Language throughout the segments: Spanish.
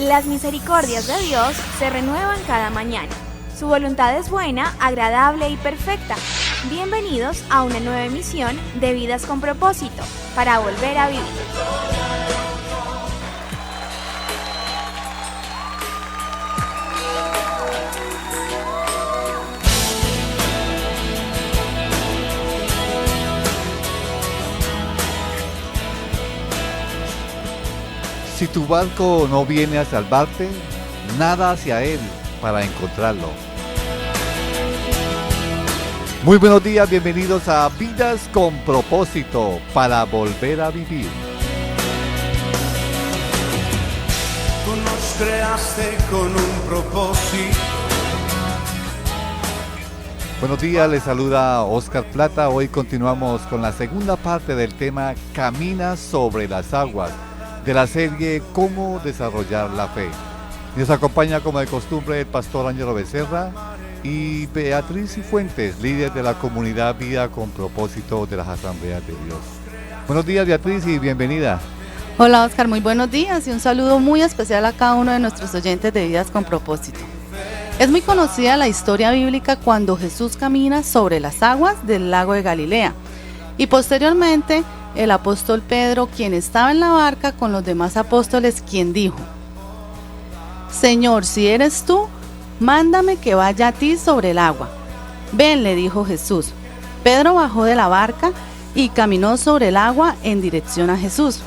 Las misericordias de Dios se renuevan cada mañana. Su voluntad es buena, agradable y perfecta. Bienvenidos a una nueva emisión de Vidas con Propósito, para volver a vivir. Si tu barco no viene a salvarte, nada hacia él para encontrarlo. Muy buenos días, bienvenidos a Vidas con Propósito, para volver a vivir. Tú nos creaste con un propósito. Buenos días, les saluda Oscar Plata. Hoy continuamos con la segunda parte del tema Camina sobre las aguas, de la serie Cómo desarrollar la fe. Nos acompaña como de costumbre el pastor Ángelo Becerra y Beatriz Cifuentes, líder de la comunidad Vida con Propósito de las Asambleas de Dios. Buenos días, Beatriz, y bienvenida. Hola, Oscar, muy buenos días y un saludo muy especial a cada uno de nuestros oyentes de Vidas con Propósito. Es muy conocida la historia bíblica cuando Jesús camina sobre las aguas del lago de Galilea y posteriormente el apóstol Pedro, quien estaba en la barca con los demás apóstoles, quien dijo: Señor, si eres tú, mándame que vaya a ti sobre el agua. Ven, le dijo Jesús. Pedro bajó de la barca y caminó sobre el agua en dirección a Jesús.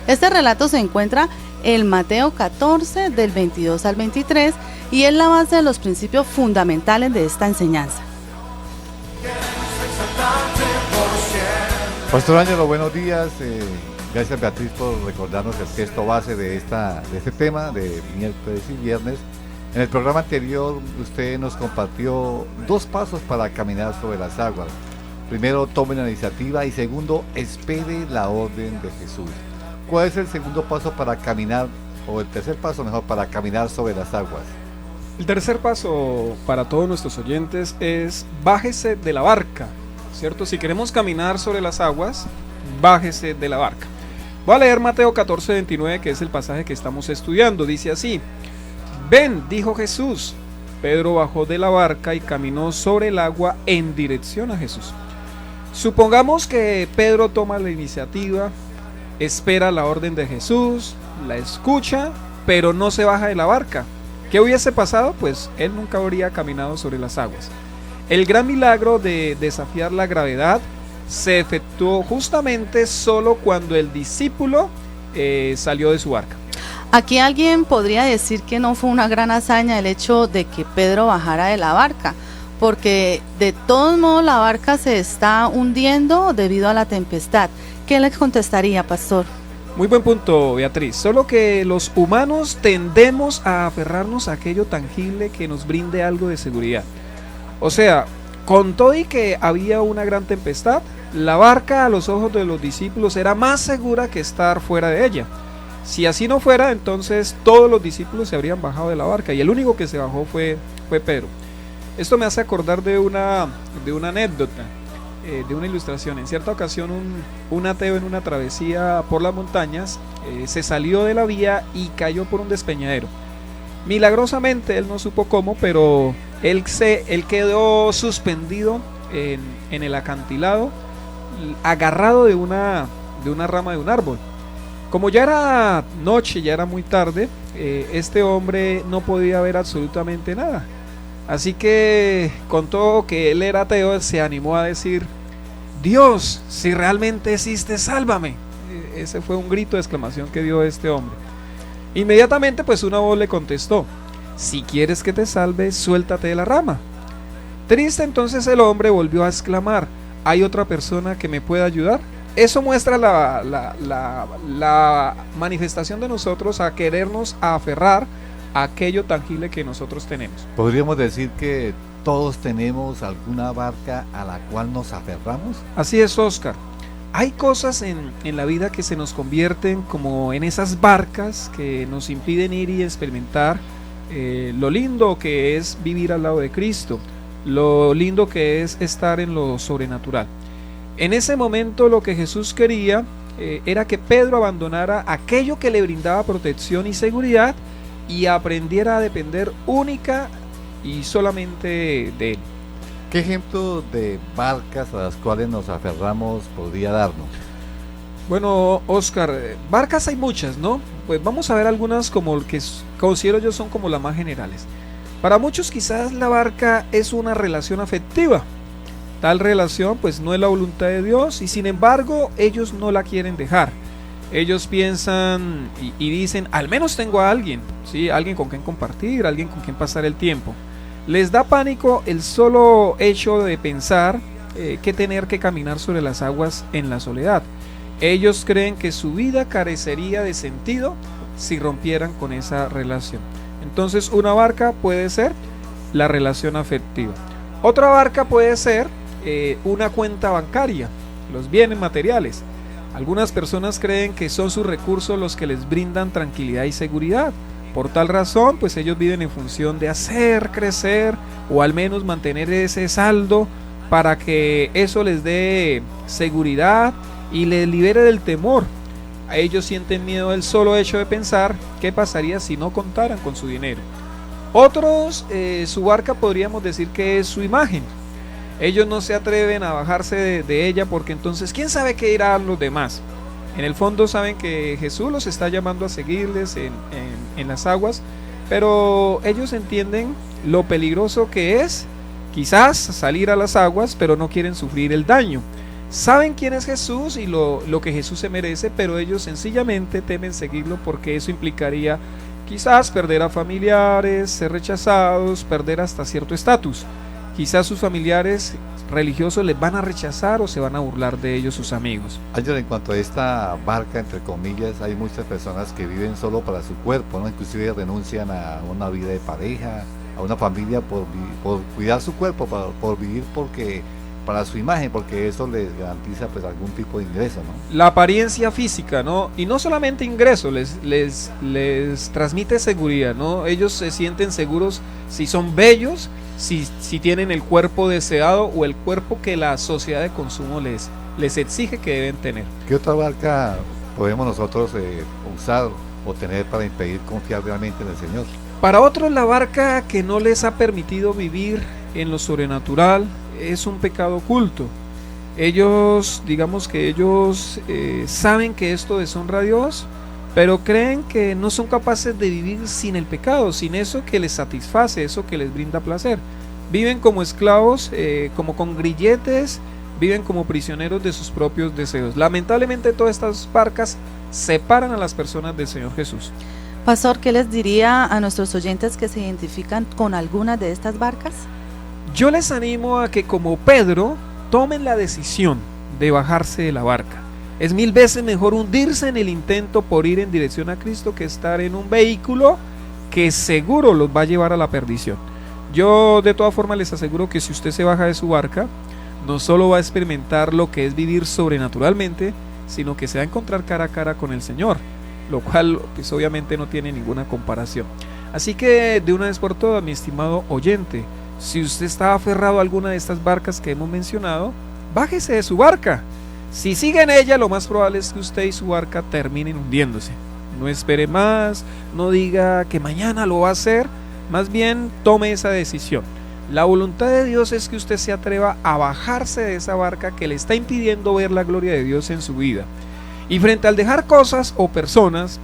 Este relato se encuentra en Mateo 14, del 22 al 23, y es la base de los principios fundamentales de esta enseñanza. Pastor Ángelo, buenos días. Gracias, Beatriz, por recordarnos el texto base de este tema de miércoles y viernes. En el programa anterior usted nos compartió 2 pasos para caminar sobre las aguas. Primero, tome la iniciativa, y segundo, espere la orden de Jesús. ¿Cuál es el segundo paso para caminar, o el tercer paso mejor, para caminar sobre las aguas? El tercer paso para todos nuestros oyentes es: bájese de la barca, ¿cierto? Si queremos caminar sobre las aguas, bájese de la barca. Voy a leer Mateo 14, 29, que es el pasaje que estamos estudiando. Dice así: Ven, dijo Jesús. Pedro bajó de la barca y caminó sobre el agua en dirección a Jesús. Supongamos que Pedro toma la iniciativa, espera la orden de Jesús, la escucha, pero no se baja de la barca. ¿Qué hubiese pasado? Pues él nunca habría caminado sobre las aguas. El gran milagro de desafiar la gravedad se efectuó justamente solo cuando el discípulo salió de su barca. Aquí alguien podría decir que no fue una gran hazaña el hecho de que Pedro bajara de la barca, porque de todos modos la barca se está hundiendo debido a la tempestad. ¿Qué le contestaría, pastor? Muy buen punto, Beatriz. Solo que los humanos tendemos a aferrarnos a aquello tangible que nos brinde algo de seguridad. O sea, con todo y que había una gran tempestad, la barca a los ojos de los discípulos era más segura que estar fuera de ella. Si así no fuera, entonces todos los discípulos se habrían bajado de la barca y el único que se bajó fue Pedro. Esto me hace acordar de una anécdota, de una ilustración. En cierta ocasión un ateo en una travesía por las montañas se salió de la vía y cayó por un despeñadero. Milagrosamente, él no supo cómo, pero él quedó suspendido en el acantilado, agarrado de una rama de un árbol. Como ya era noche, ya era muy tarde, este hombre no podía ver absolutamente nada. Así que, con todo que él era ateo, se animó a decir: Dios, si realmente existes, sálvame. Ese fue un grito de exclamación que dio este hombre. Inmediatamente, pues, una voz le contestó: si quieres que te salve, suéltate de la rama. Triste, entonces el hombre volvió a exclamar: ¿hay otra persona que me pueda ayudar? Eso muestra la manifestación de nosotros a querernos aferrar a aquello tangible que nosotros tenemos. ¿Podríamos decir que todos tenemos alguna barca a la cual nos aferramos? Así es, Oscar. Hay cosas en la vida que se nos convierten como en esas barcas que nos impiden ir y experimentar lo lindo que es vivir al lado de Cristo, lo lindo que es estar en lo sobrenatural. En ese momento lo que Jesús quería era que Pedro abandonara aquello que le brindaba protección y seguridad y aprendiera a depender única y solamente de él. ¿Qué ejemplo de barcas a las cuales nos aferramos podría darnos? Bueno, Oscar, barcas hay muchas, ¿no? Pues vamos a ver algunas como que considero yo son como las más generales. Para muchos quizás la barca es una relación afectiva. Tal relación pues no es la voluntad de Dios y sin embargo ellos no la quieren dejar. Ellos piensan y dicen, al menos tengo a alguien, ¿sí? Alguien con quien compartir, alguien con quien pasar el tiempo. Les da pánico el solo hecho de pensar que tener que caminar sobre las aguas en la soledad. Ellos creen que su vida carecería de sentido si rompieran con esa relación. Entonces una barca puede ser la relación afectiva. Otra barca puede ser una cuenta bancaria, los bienes materiales. Algunas personas creen que son sus recursos los que les brindan tranquilidad y seguridad. Por tal razón, pues ellos viven en función de hacer crecer o al menos mantener ese saldo para que eso les dé seguridad y les libere del temor. A ellos sienten miedo del solo hecho de pensar qué pasaría si no contaran con su dinero. Otros, su barca podríamos decir que es su imagen. Ellos no se atreven a bajarse de ella porque entonces quién sabe qué dirán los demás. En el fondo saben que Jesús los está llamando a seguirles en las aguas, pero ellos entienden lo peligroso que es quizás salir a las aguas, pero no quieren sufrir el daño. Saben quién es Jesús y lo que Jesús se merece, pero ellos sencillamente temen seguirlo porque eso implicaría quizás perder a familiares, ser rechazados, perder hasta cierto estatus. Quizás sus familiares religiosos les van a rechazar o se van a burlar de ellos sus amigos. Ayer, en cuanto a esta barca, entre comillas, hay muchas personas que viven solo para su cuerpo, ¿no? Inclusive renuncian a una vida de pareja, a una familia por cuidar su cuerpo, por vivir para su imagen, porque eso les garantiza pues algún tipo de ingreso, ¿no? La apariencia física, ¿no? Y no solamente ingreso, les transmite seguridad, ¿no? Ellos se sienten seguros si son bellos, si tienen el cuerpo deseado o el cuerpo que la sociedad de consumo les exige que deben tener. ¿Qué otra barca podemos nosotros usar o tener para impedir confiar realmente en el Señor? Para otros, la barca que no les ha permitido vivir en lo sobrenatural es un pecado oculto. Ellos, digamos que ellos saben que esto deshonra a Dios, pero creen que no son capaces de vivir sin el pecado, sin eso que les satisface, eso que les brinda placer. Viven como esclavos, como con grilletes, viven como prisioneros de sus propios deseos. Lamentablemente todas estas barcas separan a las personas del Señor Jesús. Pastor, ¿qué les diría a nuestros oyentes que se identifican con algunas de estas barcas? Yo les animo a que, como Pedro, tomen la decisión de bajarse de la barca. Es 1000 veces mejor hundirse en el intento por ir en dirección a Cristo que estar en un vehículo que seguro los va a llevar a la perdición. Yo de todas formas les aseguro que si usted se baja de su barca, no solo va a experimentar lo que es vivir sobrenaturalmente, sino que se va a encontrar cara a cara con el Señor, lo cual pues obviamente no tiene ninguna comparación. Así que de una vez por todas, mi estimado oyente, si usted está aferrado a alguna de estas barcas que hemos mencionado, bájese de su barca. Si sigue en ella, lo más probable es que usted y su barca terminen hundiéndose. No espere más, no diga que mañana lo va a hacer, más bien tome esa decisión. La voluntad de Dios es que usted se atreva a bajarse de esa barca que le está impidiendo ver la gloria de Dios en su vida. Y frente al dejar cosas o personas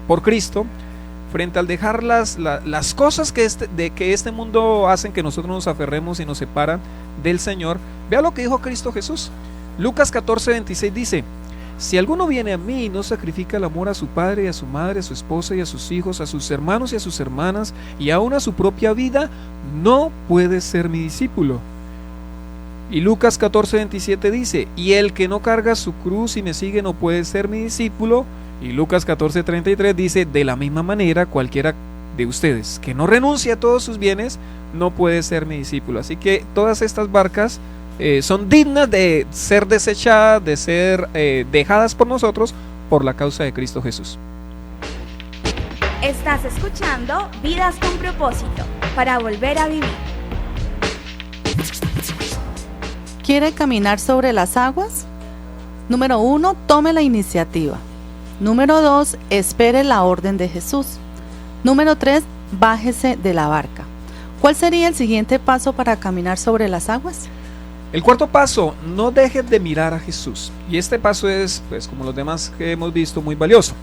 por Cristo, frente al dejar las cosas que este mundo hacen que nosotros nos aferremos y nos separan del Señor, vea lo que dijo Cristo Jesús. Lucas 14:26 dice: si alguno viene a mí y no sacrifica el amor a su padre y a su madre, a su esposa y a sus hijos, a sus hermanos y a sus hermanas y aún a su propia vida, no puede ser mi discípulo. Y Lucas 14:27 dice: y el que no carga su cruz y me sigue no puede ser mi discípulo. Y Lucas 14:33 dice: de la misma manera cualquiera de ustedes que no renuncie a todos sus bienes no puede ser mi discípulo. Así que todas estas barcas son dignas de ser desechadas, de ser dejadas por nosotros por la causa de Cristo Jesús. Estás escuchando Vidas con Propósito, para volver a vivir. ¿Quiere caminar sobre las aguas? Número 1, tome la iniciativa. Número 2, espere la orden de Jesús. Número 3, bájese de la barca. ¿Cuál sería el siguiente paso para caminar sobre las aguas? El cuarto paso, no dejes de mirar a Jesús. Y este paso es, pues como los demás que hemos visto, muy valioso.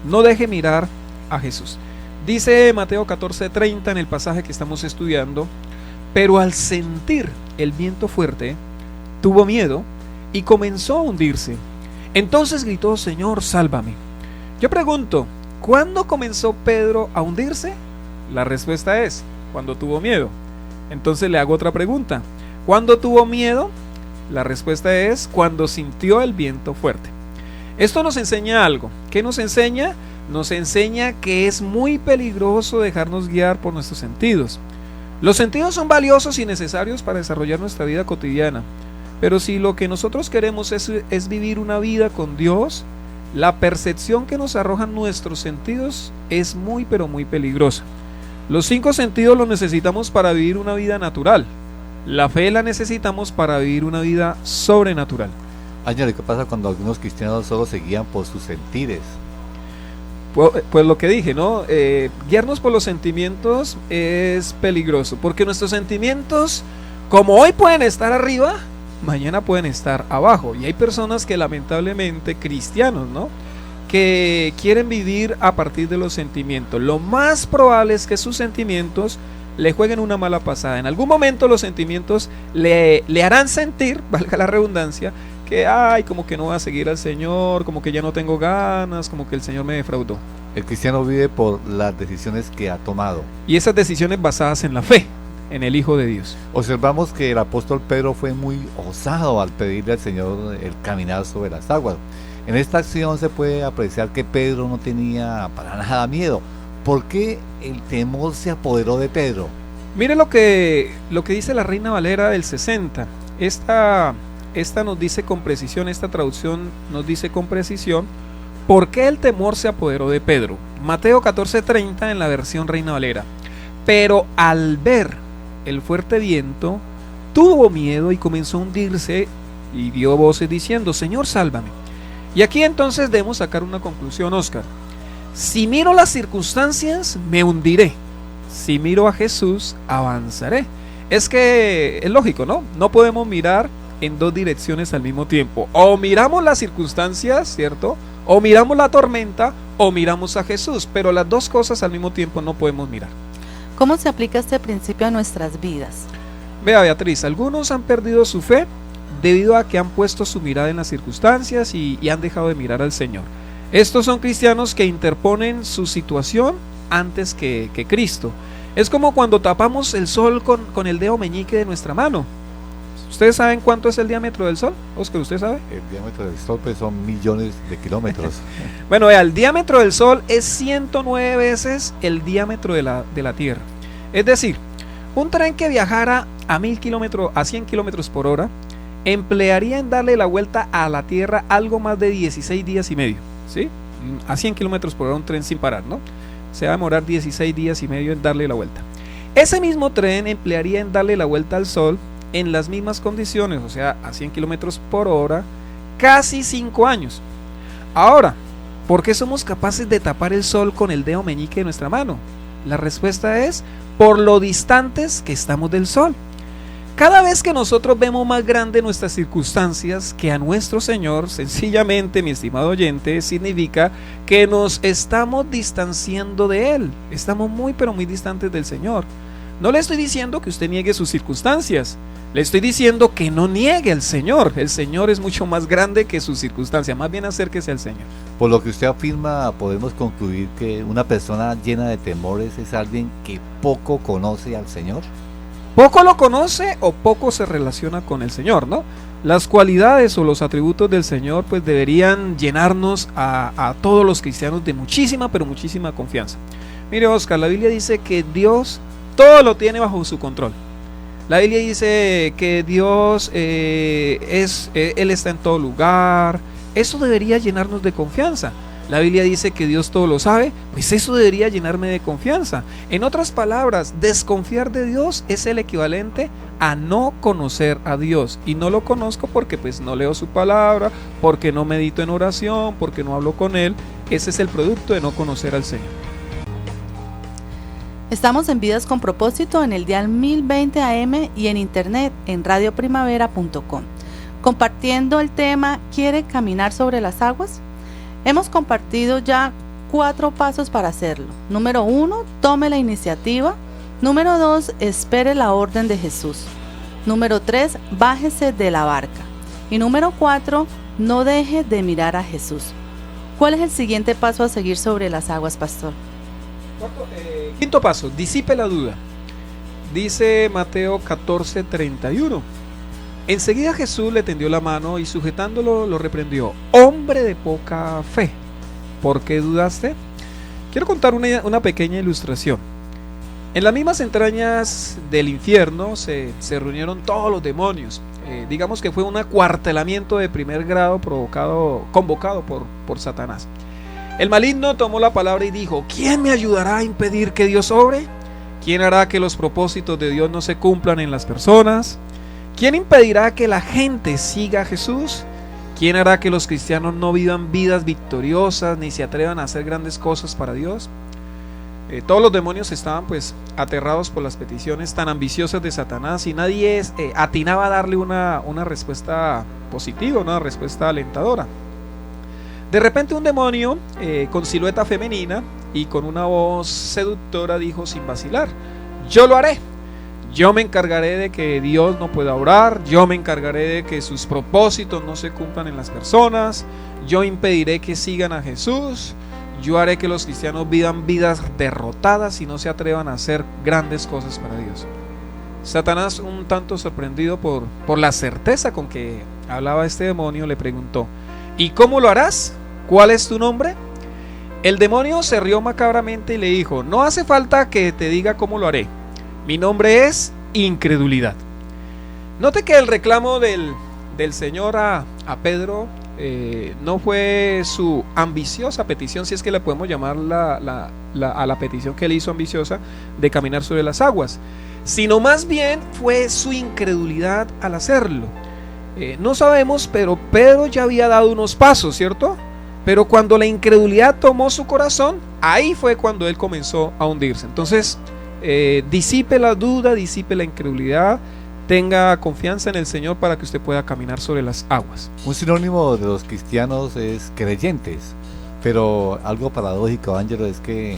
No deje mirar a Jesús. Dice Mateo 14:30 en el pasaje que estamos estudiando, pero al sentir el viento fuerte, tuvo miedo y comenzó a hundirse. Entonces gritó: Señor, sálvame. Yo pregunto, ¿cuándo comenzó Pedro a hundirse? La respuesta es, cuando tuvo miedo. Entonces le hago otra pregunta. ¿Cuándo tuvo miedo? La respuesta es cuando sintió el viento fuerte. Esto nos enseña algo. ¿Qué nos enseña? Nos enseña que es muy peligroso dejarnos guiar por nuestros sentidos. Los sentidos son valiosos y necesarios para desarrollar nuestra vida cotidiana. Pero si lo que nosotros queremos es vivir una vida con Dios, la percepción que nos arrojan nuestros sentidos es muy pero muy peligrosa. Los 5 sentidos los necesitamos para vivir una vida natural. La fe la necesitamos para vivir una vida sobrenatural. Ángel, ¿qué pasa cuando algunos cristianos solo se guían por sus sentires? Pues lo que dije, ¿no? Guiarnos por los sentimientos es peligroso, porque nuestros sentimientos, como hoy pueden estar arriba, mañana pueden estar abajo. Y hay personas que lamentablemente, cristianos, ¿no?, que quieren vivir a partir de los sentimientos. Lo más probable es que sus sentimientos le jueguen una mala pasada. En algún momento los sentimientos le harán sentir, valga la redundancia, que como que no va a seguir al Señor, como que ya no tengo ganas, como que el Señor me defraudó. El cristiano vive por las decisiones que ha tomado. Y esas decisiones basadas en la fe, en el Hijo de Dios. Observamos que el apóstol Pedro fue muy osado al pedirle al Señor el caminar sobre las aguas. En esta acción se puede apreciar que Pedro no tenía para nada miedo. ¿Por qué el temor se apoderó de Pedro? Mire lo que dice la Reina Valera del 60. Esta nos dice con precisión, esta traducción nos dice con precisión por qué el temor se apoderó de Pedro. Mateo 14:30 en la versión Reina Valera. Pero al ver el fuerte viento, tuvo miedo y comenzó a hundirse y dio voces diciendo: Señor, sálvame. Y aquí entonces debemos sacar una conclusión, Oscar. Si miro las circunstancias, me hundiré. Si miro a Jesús, avanzaré. Es que es lógico, ¿no? No podemos mirar en dos direcciones al mismo tiempo. O miramos las circunstancias, ¿cierto? O miramos la tormenta, o miramos a Jesús. Pero las dos cosas al mismo tiempo no podemos mirar. ¿Cómo se aplica este principio a nuestras vidas? Vea, Beatriz, algunos han perdido su fe debido a que han puesto su mirada en las circunstancias y han dejado de mirar al Señor. Estos son cristianos que interponen su situación antes que Cristo. Es como cuando tapamos el sol con el dedo meñique de nuestra mano. ¿Ustedes saben cuánto es el diámetro del sol? Oscar, ¿usted sabe? El diámetro del sol pues son millones de kilómetros. Bueno, el diámetro del sol es 109 veces el diámetro de la Tierra. Es decir, un tren que viajara a 100 kilómetros por hora emplearía en darle la vuelta a la Tierra algo más de 16 días y medio, ¿sí? A 100 kilómetros por hora un tren sin parar, ¿no? Se va a demorar 16 días y medio en darle la vuelta. Ese mismo tren emplearía en darle la vuelta al Sol en las mismas condiciones, o sea, a 100 kilómetros por hora, casi 5 años. Ahora, ¿por qué somos capaces de tapar el Sol con el dedo meñique de nuestra mano? La respuesta es por lo distantes que estamos del Sol. Cada vez que nosotros vemos más grande nuestras circunstancias que a nuestro Señor, sencillamente, mi estimado oyente, significa que nos estamos distanciando de Él. Estamos muy pero muy distantes del Señor. No le estoy diciendo que usted niegue sus circunstancias, le estoy diciendo que no niegue al Señor. El Señor es mucho más grande que sus circunstancias, más bien acérquese al Señor. Por lo que usted afirma, podemos concluir que una persona llena de temores es alguien que poco conoce al Señor. Poco lo conoce o poco se relaciona con el Señor, ¿no? Las cualidades o los atributos del Señor pues deberían llenarnos a todos los cristianos de muchísima, pero muchísima confianza. Mire, Oscar, la Biblia dice que Dios todo lo tiene bajo su control. La Biblia dice que Dios Él está en todo lugar. Eso debería llenarnos de confianza. la Biblia dice que Dios todo lo sabe, pues eso debería llenarme de confianza. En otras palabras, desconfiar de Dios es el equivalente a no conocer a Dios, y no lo conozco porque pues no leo su palabra, porque no medito en oración, porque no hablo con Él. Ese es el producto de no conocer al Señor. Estamos en Vidas con Propósito en el dial 1020 AM y en internet en radioprimavera.com, compartiendo el tema ¿Quiere caminar sobre las aguas? Hemos compartido ya 4 pasos para hacerlo. Número 1, tome la iniciativa. Número 2, espere la orden de Jesús. Número 3, bájese de la barca. Y número 4, no deje de mirar a Jesús. ¿Cuál es el siguiente paso a seguir sobre las aguas, pastor? Quinto paso, disipe la duda. Dice Mateo 14:31. Enseguida Jesús le tendió la mano y sujetándolo lo reprendió. Hombre de poca fe, ¿por qué dudaste? Quiero contar una pequeña ilustración. En las mismas entrañas del infierno se reunieron todos los demonios. Digamos que fue un acuartelamiento de primer grado convocado por Satanás. El maligno tomó la palabra y dijo: ¿quién me ayudará a impedir que Dios obre? ¿Quién hará que los propósitos de Dios no se cumplan en las personas? ¿Quién impedirá que la gente siga a Jesús? ¿Quién hará que los cristianos no vivan vidas victoriosas ni se atrevan a hacer grandes cosas para Dios? Todos los demonios estaban pues aterrados por las peticiones tan ambiciosas de Satanás, y nadie atinaba a darle una respuesta positiva, una respuesta alentadora. De repente un demonio con silueta femenina y con una voz seductora dijo sin vacilar: yo lo haré. Yo me encargaré de que Dios no pueda orar, yo me encargaré de que sus propósitos no se cumplan en las personas, yo impediré que sigan a Jesús, yo haré que los cristianos vivan vidas derrotadas y no se atrevan a hacer grandes cosas para Dios. Satanás, un tanto sorprendido por la certeza con que hablaba este demonio, le preguntó: ¿y cómo lo harás? ¿Cuál es tu nombre? El demonio se rió macabramente y le dijo: no hace falta que te diga cómo lo haré. Mi nombre es incredulidad. Note que el reclamo del Señor a Pedro no fue su ambiciosa petición, si es que le podemos llamar a la petición que él hizo ambiciosa de caminar sobre las aguas, sino más bien fue su incredulidad al hacerlo. No sabemos, pero Pedro ya había dado unos pasos, ¿cierto? Pero cuando la incredulidad tomó su corazón, ahí fue cuando él comenzó a hundirse. Entonces, disipe la duda, disipe la incredulidad, tenga confianza en el Señor para que usted pueda caminar sobre las aguas. Un sinónimo de los cristianos es creyentes, pero algo paradójico, Ángelo, es que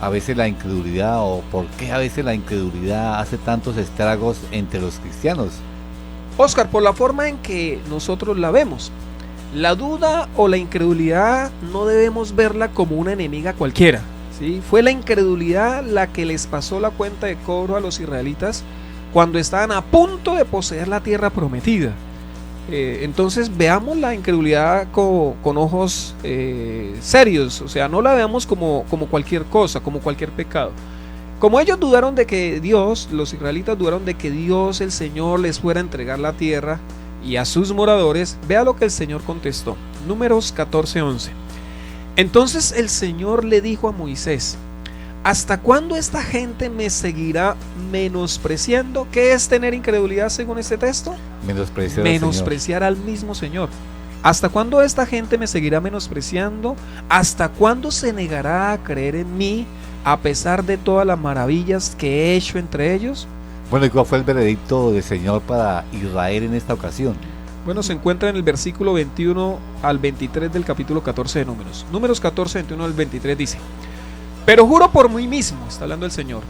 a veces la incredulidad, o por qué a veces la incredulidad hace tantos estragos entre los cristianos. Oscar, por la forma en que nosotros la vemos. La duda o la incredulidad no debemos verla como una enemiga cualquiera, ¿sí? Fue la incredulidad la que les pasó la cuenta de cobro a los israelitas cuando estaban a punto de poseer la tierra prometida. Entonces veamos la incredulidad con ojos serios, o sea, no la veamos como cualquier cosa, como cualquier pecado. Como ellos dudaron de que Dios, los israelitas dudaron de que Dios, el Señor, les fuera a entregar la tierra y a sus moradores, vea lo que el Señor contestó. Números 14:11. Entonces el Señor le dijo a Moisés: ¿hasta cuándo esta gente me seguirá menospreciando? ¿Qué es tener incredulidad según este texto? Menospreciar al mismo Señor. ¿Hasta cuándo esta gente me seguirá menospreciando? ¿Hasta cuándo se negará a creer en mí a pesar de todas las maravillas que he hecho entre ellos? Bueno, ¿y cuál fue el veredicto del Señor para Israel en esta ocasión? Bueno, se encuentra en el versículo 21 al 23 del capítulo 14 de Números. Números 14, 21 al 23 dice: pero juro por mí mismo, está hablando el Señor,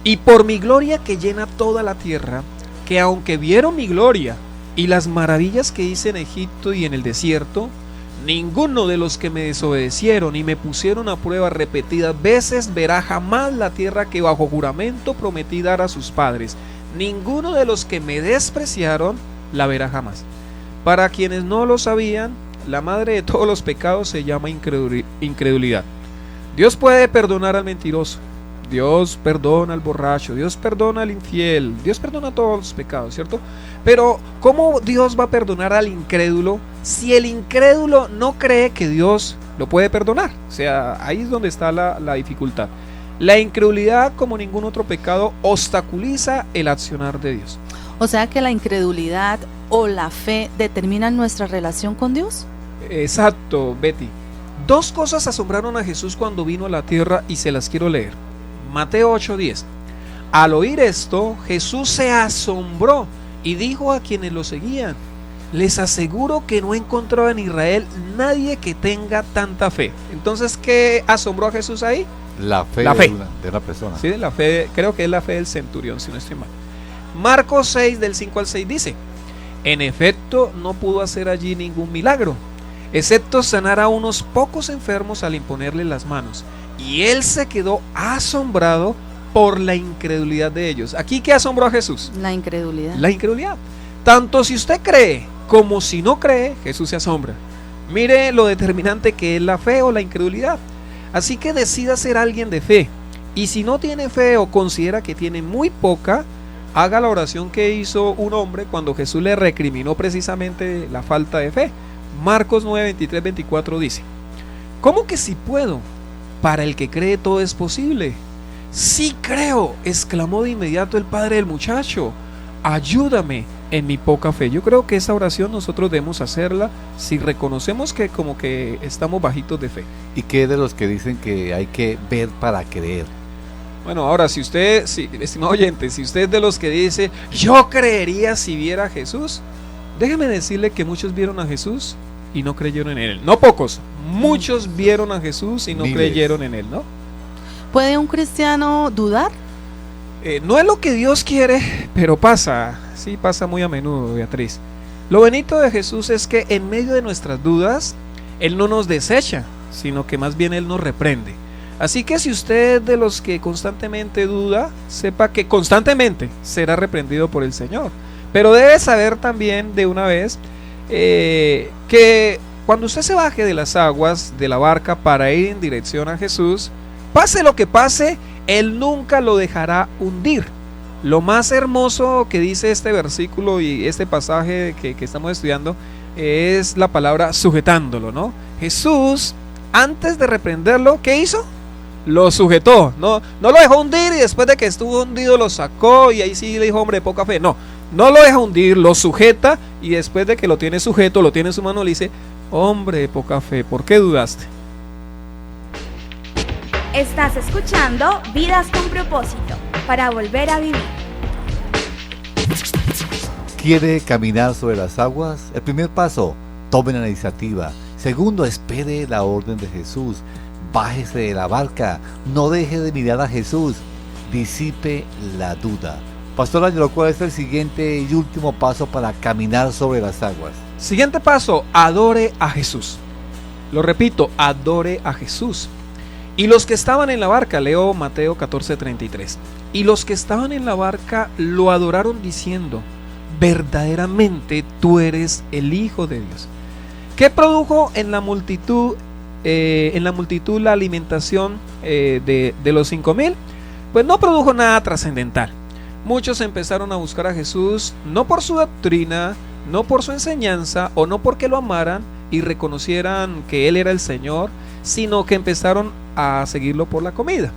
y por mi gloria que llena toda la tierra, que aunque vieron mi gloria y las maravillas que hice en Egipto y en el desierto, ninguno de los que me desobedecieron y me pusieron a prueba repetidas veces verá jamás la tierra que bajo juramento prometí dar a sus padres. Ninguno de los que me despreciaron la verá jamás. Para quienes no lo sabían, la madre de todos los pecados se llama incredulidad. Dios puede perdonar al mentiroso, Dios perdona al borracho, Dios perdona al infiel, Dios perdona todos los pecados, ¿cierto? Pero ¿cómo Dios va a perdonar al incrédulo si el incrédulo no cree que Dios lo puede perdonar? O sea, ahí es donde está la dificultad. La incredulidad, como ningún otro pecado, obstaculiza el accionar de Dios. O sea que la incredulidad o la fe determinan nuestra relación con Dios. Exacto, Betty. Dos cosas asombraron a Jesús cuando vino a la tierra y se las quiero leer. Mateo 8:10. Al oír esto, Jesús se asombró y dijo a quienes lo seguían: les aseguro que no he encontrado en Israel nadie que tenga tanta fe. Entonces, ¿qué asombró a Jesús ahí? La fe, La fe. de una persona. Sí, la fe, creo que es la fe del centurión, si no estoy mal. Marcos 6, del 5 al 6 dice: en efecto, no pudo hacer allí ningún milagro, excepto sanar a unos pocos enfermos al imponerle las manos. Y él se quedó asombrado por la incredulidad de ellos. ¿Aquí qué asombró a Jesús? La incredulidad. La incredulidad. Tanto si usted cree como si no cree, Jesús se asombra. Mire lo determinante que es la fe o la incredulidad. Así que decida ser alguien de fe. Y si no tiene fe o considera que tiene muy poca, haga la oración que hizo un hombre cuando Jesús le recriminó precisamente la falta de fe. Marcos 9, 23, 24 dice: ¿cómo que si puedo? Para el que cree todo es posible. Sí creo, exclamó de inmediato el padre del muchacho. Ayúdame en mi poca fe. Yo creo que esa oración nosotros debemos hacerla si reconocemos que como que estamos bajitos de fe. ¿Y qué de los que dicen que hay que ver para creer? Bueno, ahora si usted, estimado oyente, si usted es de los que dice yo creería si viera a Jesús, déjeme decirle que muchos vieron a Jesús y no creyeron en él. No pocos, muchos vieron a Jesús y no Miles. creyeron en él, ¿no? ¿Puede un cristiano dudar? No es lo que Dios quiere, pero pasa, sí pasa muy a menudo, Beatriz. Lo bonito de Jesús es que en medio de nuestras dudas, Él no nos desecha, sino que más bien Él nos reprende. Así que si usted es de los que constantemente duda, sepa que constantemente será reprendido por el Señor. Pero debe saber también de una vez que cuando usted se baje de las aguas de la barca para ir en dirección a Jesús, pase lo que pase, Él nunca lo dejará hundir. Lo más hermoso que dice este versículo y este pasaje que estamos estudiando es la palabra sujetándolo, ¿no? Jesús, antes de reprenderlo, ¿qué hizo? Lo sujetó, no lo dejó hundir y después de que estuvo hundido lo sacó y ahí sí le dijo: hombre de poca fe. No lo deja hundir, lo sujeta y después de que lo tiene sujeto, lo tiene en su mano, le dice: hombre de poca fe, ¿por qué dudaste? Estás escuchando Vidas con Propósito, para volver a vivir. ¿Quiere caminar sobre las aguas? El primer paso, tome la iniciativa. Segundo, espere la orden de Jesús. Bájese de la barca, no deje de mirar a Jesús, disipe la duda. Pastor Ángelo, ¿cuál es el siguiente y último paso para caminar sobre las aguas? Siguiente paso, adore a Jesús. Lo repito, adore a Jesús. Y los que estaban en la barca, leo Mateo 14:33. Y los que estaban en la barca lo adoraron diciendo: verdaderamente tú eres el Hijo de Dios. ¿Qué produjo en la multitud la alimentación de los 5,000? Pues no produjo nada trascendental. Muchos empezaron a buscar a Jesús no por su doctrina, no por su enseñanza o no porque lo amaran y reconocieran que Él era el Señor, sino que empezaron a seguirlo por la comida.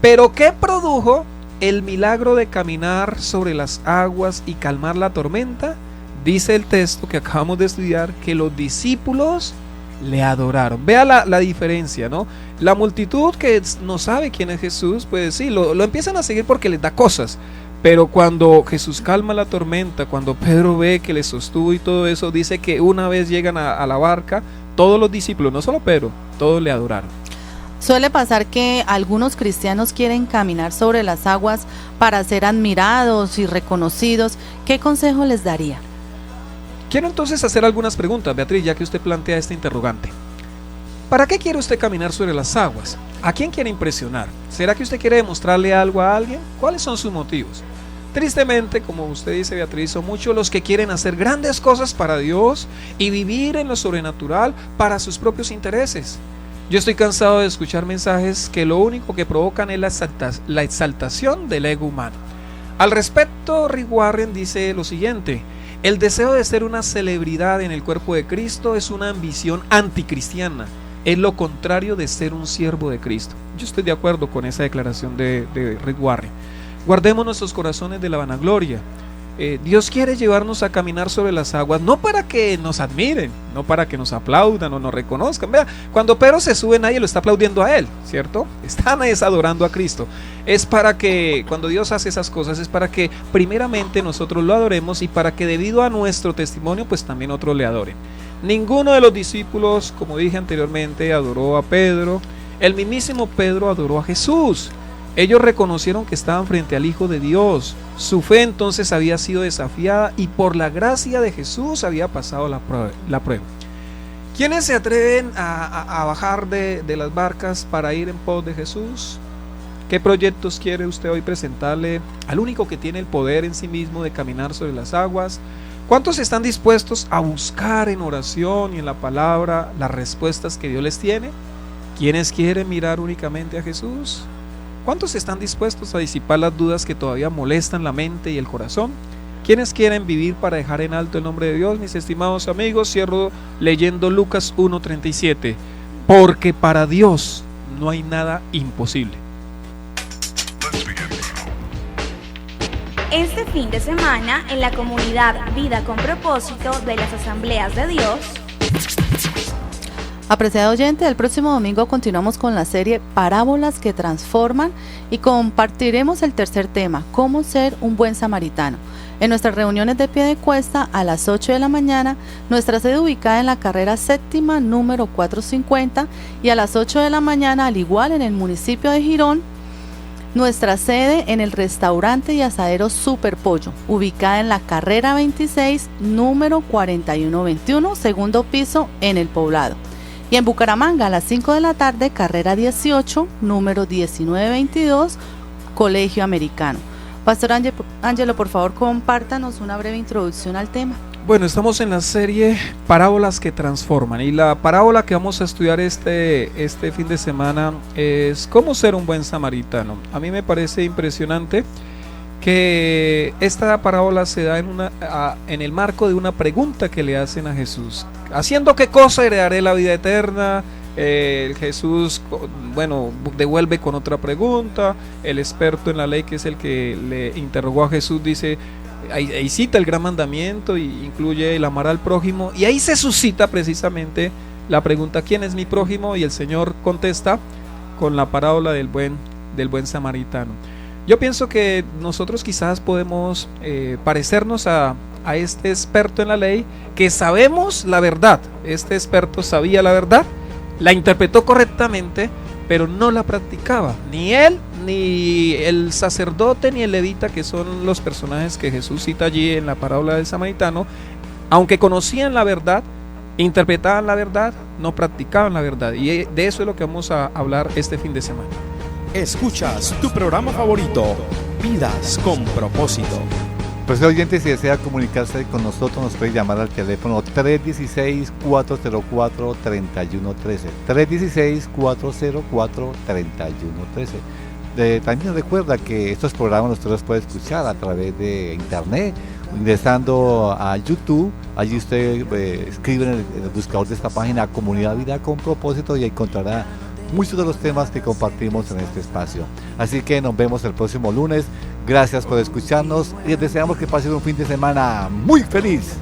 Pero ¿qué produjo el milagro de caminar sobre las aguas y calmar la tormenta? Dice el texto que acabamos de estudiar que los discípulos le adoraron. Vea la diferencia, ¿no? La multitud que no sabe quién es Jesús, pues sí, lo empiezan a seguir porque les da cosas. Pero cuando Jesús calma la tormenta, cuando Pedro ve que le sostuvo y todo eso, dice que una vez llegan a la barca, todos los discípulos, no solo Pedro, todos le adoraron. Suele pasar que algunos cristianos quieren caminar sobre las aguas para ser admirados y reconocidos. ¿Qué consejo les daría? Quiero entonces hacer algunas preguntas, Beatriz, ya que usted plantea este interrogante. ¿Para qué quiere usted caminar sobre las aguas? ¿A quién quiere impresionar? ¿Será que usted quiere demostrarle algo a alguien? ¿Cuáles son sus motivos? Tristemente, como usted dice, Beatriz, son muchos los que quieren hacer grandes cosas para Dios y vivir en lo sobrenatural para sus propios intereses. Yo estoy cansado de escuchar mensajes que lo único que provocan es la exaltación del ego humano. Al respecto, Rick Warren dice lo siguiente: el deseo de ser una celebridad en el cuerpo de Cristo es una ambición anticristiana. Es lo contrario de ser un siervo de Cristo. Yo estoy de acuerdo con esa declaración de Rick Warren. Guardemos nuestros corazones de la vanagloria. Dios quiere llevarnos a caminar sobre las aguas, no para que nos admiren, no para que nos aplaudan o nos reconozcan. Vea, cuando Pedro se sube, nadie lo está aplaudiendo a él, ¿cierto? Están adorando a Cristo. Es para que, cuando Dios hace esas cosas, es para que primeramente nosotros lo adoremos, y para que debido a nuestro testimonio, pues también otros le adoren. Ninguno de los discípulos, como dije anteriormente, adoró a Pedro. El mismísimo Pedro adoró a Jesús. Ellos reconocieron que estaban frente al Hijo de Dios. Su fe entonces había sido desafiada, y por la gracia de Jesús había pasado la prueba. ¿Quiénes se atreven a bajar de las barcas para ir en pos de Jesús? ¿Qué proyectos quiere usted hoy presentarle al único que tiene el poder en sí mismo de caminar sobre las aguas? ¿Cuántos están dispuestos a buscar en oración y en la palabra las respuestas que Dios les tiene? ¿Quiénes quieren mirar únicamente a Jesús? ¿Cuántos están dispuestos a disipar las dudas que todavía molestan la mente y el corazón? ¿Quiénes quieren vivir para dejar en alto el nombre de Dios? Mis estimados amigos, cierro leyendo Lucas 1:37. Porque para Dios no hay nada imposible. Este fin de semana, en la comunidad Vida con Propósito de las Asambleas de Dios. Apreciado oyente, el próximo domingo continuamos con la serie Parábolas que Transforman y compartiremos el tercer tema, cómo ser un buen samaritano. En nuestras reuniones de pie de cuesta a las 8 de la mañana, nuestra sede ubicada en la carrera séptima número 450, y a las 8 de la mañana, al igual en el municipio de Girón, nuestra sede en el restaurante y asadero Super Pollo, ubicada en la carrera 26 número 4121, segundo piso en El Poblado. Y en Bucaramanga a las 5 de la tarde, carrera 18, número 1922, Colegio Americano. Pastor Ángelo, por favor, compártanos una breve introducción al tema. Bueno, estamos en la serie Parábolas que Transforman, y la parábola que vamos a estudiar este fin de semana es cómo ser un buen samaritano. A mí me parece impresionante que esta parábola se da en el marco de una pregunta que le hacen a Jesús. ¿Haciendo qué cosa heredaré la vida eterna? Jesús, bueno, devuelve con otra pregunta. El experto en la ley, que es el que le interrogó a Jesús, dice, ahí cita el gran mandamiento y incluye el amar al prójimo, y ahí se suscita precisamente la pregunta, ¿quién es mi prójimo? Y el Señor contesta con la parábola del buen samaritano. Yo pienso que nosotros quizás podemos parecernos a este experto en la ley, que sabemos la verdad. Este experto sabía la verdad, la interpretó correctamente, pero no la practicaba. Ni él, ni el sacerdote, ni el levita, que son los personajes que Jesús cita allí en la parábola del samaritano, aunque conocían la verdad, interpretaban la verdad, no practicaban la verdad. Y de eso es lo que vamos a hablar este fin de semana. Escuchas tu programa favorito, Vidas con Propósito. Pues oyente, si desea comunicarse con nosotros, nos puede llamar al teléfono 316-404-3113. 316-404-3113. También recuerda que estos programas usted los puede escuchar a través de internet, ingresando a YouTube. Allí usted escribe en el buscador de esta página Comunidad Vida con Propósito, y encontrará muchos de los temas que compartimos en este espacio. Así que nos vemos el próximo lunes. Gracias por escucharnos y les deseamos que pasen un fin de semana muy feliz.